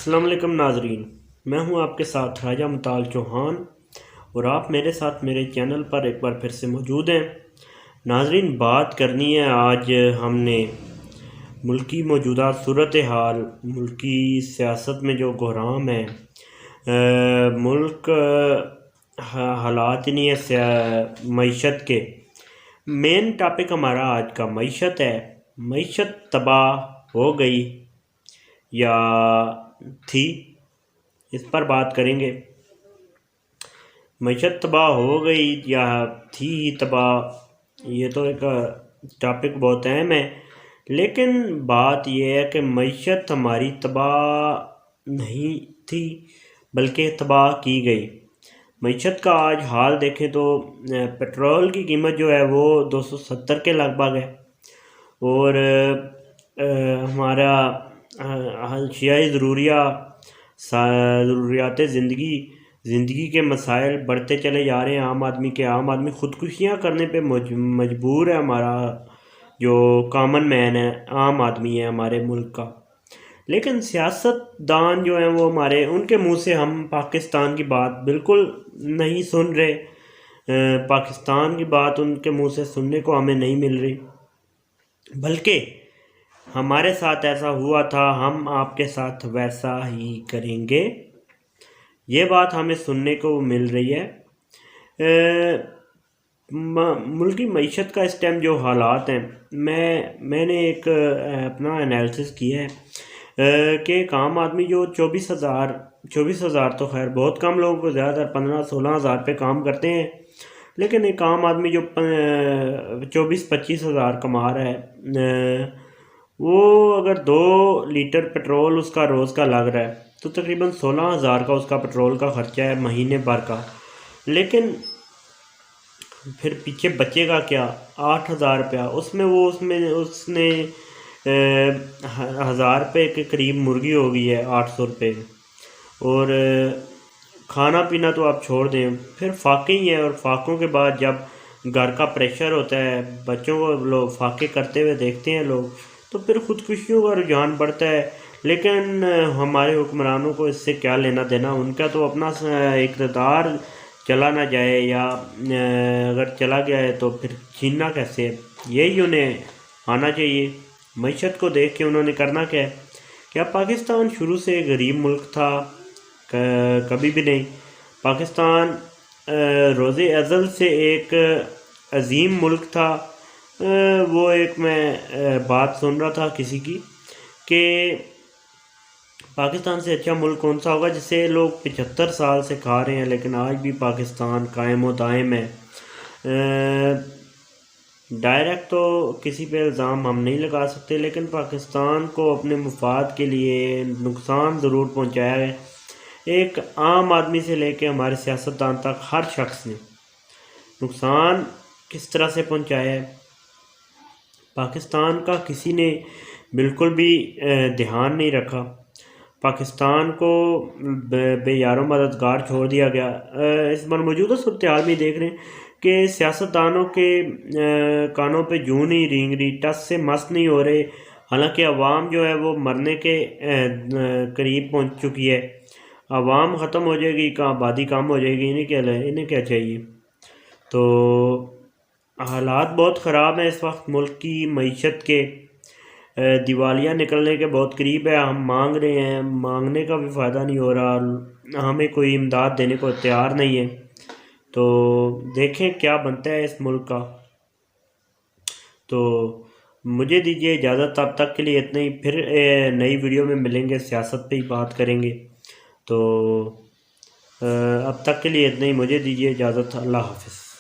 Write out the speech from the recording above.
अस्सलाम वालेकुम नाजरीन, मैं हूं आपके साथ राजा मुताल चौहान और आप मेरे साथ मेरे चैनल पर एक बार फिर से मौजूद हैं। नाजरीन, बात करनी है आज हमने मुल्की मौजूदा सूरत हाल, मुल्की सियासत में जो कोहराम है, मुल्क हालात ही नहीं है मईशत के। मेन टॉपिक हमारा आज का मईशत है। मईशत तबाह हो गई या थी, इस पर बात करेंगे। मईशत तबाह हो गई या थी तबाह, ये तो एक टॉपिक बहुत अहम है। लेकिन बात यह है कि मईशत हमारी तबाह नहीं थी बल्कि तबाह की गई। मईशत का आज हाल देखें तो पेट्रोल की कीमत जो है वो 270 के लगभग है और हमारा अशियाई ज़रूरियात ज़िंदगी के मसाइल बढ़ते चले जा रहे हैं। आम आदमी ख़ुदकुशियाँ करने पे मजबूर है। हमारा जो कॉमन मैन है, आम आदमी है हमारे मुल्क का। लेकिन सियासतदान जो हैं वो हमारे, उनके मुंह से हम पाकिस्तान की बात बिल्कुल नहीं सुन रहे। पाकिस्तान की बात उनके मुंह से सुनने को हमें नहीं मिल रही, बल्कि हमारे साथ ऐसा हुआ था, हम आपके साथ वैसा ही करेंगे, ये बात हमें सुनने को मिल रही है। मुल्की मईशत का इस टाइम जो हालात हैं, मैंने एक अपना एनालिसिस किया है कि एक आम आदमी जो 24,000 तो खैर बहुत कम लोगों को, ज़्यादातर 15-16 हज़ार पे काम करते हैं। लेकिन एक आम आदमी जो 24-25 हज़ार कमा रहा है, वो अगर 2 लीटर पेट्रोल उसका रोज़ का लग रहा है तो तकरीबन 16 हज़ार का उसका पेट्रोल का ख़र्चा है महीने भर का। लेकिन फिर पीछे बचेगा क्या? 8,000 रुपया। उसने 1,000 रुपये के करीब मुर्गी हो गई है, 800 रुपये। और खाना पीना तो आप छोड़ दें, फिर फाके ही हैं। और फाकों के बाद जब घर का प्रेशर होता है, बच्चों को लोग फाके करते हुए देखते हैं लोग, तो फिर ख़ुदकुशियों का रुझान बढ़ता है। लेकिन हमारे हुक्मरानों को इससे क्या लेना देना? उनका तो अपना इक़्तिदार चला ना जाए, या अगर चला गया है तो फिर छीनना कैसे है, यही उन्हें आना चाहिए। मईशत को देख के उन्होंने करना क्या है? क्या पाकिस्तान शुरू से गरीब मुल्क था? कभी भी नहीं। पाकिस्तान रोज़े अज़ल से एक अजीम मुल्क था। वो एक मैं बात सुन रहा था किसी की कि पाकिस्तान से अच्छा मुल्क कौन सा होगा जिसे लोग 75 साल से खा रहे हैं, लेकिन आज भी पाकिस्तान कायम व दायम है। डायरेक्ट तो किसी पे इल्ज़ाम हम नहीं लगा सकते, लेकिन पाकिस्तान को अपने मुफाद के लिए नुकसान ज़रूर पहुंचाया है। एक आम आदमी से लेके हमारे सियासतदान तक हर शख्स ने नुकसान किस तरह से पहुंचाया है, पाकिस्तान का किसी ने बिल्कुल भी ध्यान नहीं रखा। पाकिस्तान को बेयारों मददगार छोड़ दिया गया। इस बार मौजूदा सूरत हाल में देख रहे हैं कि सियासतदानों के कानों पे जूं नहीं रेंग रही, टस से मस नहीं हो रहे। हालांकि अवाम जो है वो मरने के करीब पहुंच चुकी है। अवाम ख़त्म हो जाएगी, आबादी कम हो जाएगी, इन्हें क्या चाहिए? तो हालात बहुत ख़राब हैं इस वक्त मुल्क की मईशत के। दिवालिया निकलने के बहुत करीब है। हम मांग रहे हैं, मांगने का भी फ़ायदा नहीं हो रहा, हमें कोई इमदाद देने को तैयार नहीं है। तो देखें क्या बनता है इस मुल्क का। तो मुझे दीजिए इजाज़त, तब तक के लिए इतना ही। फिर नई वीडियो में मिलेंगे, सियासत पे ही बात करेंगे। तो अब तक के लिए इतना ही, मुझे दीजिए इजाज़त। अल्लाह हाफ़िज़।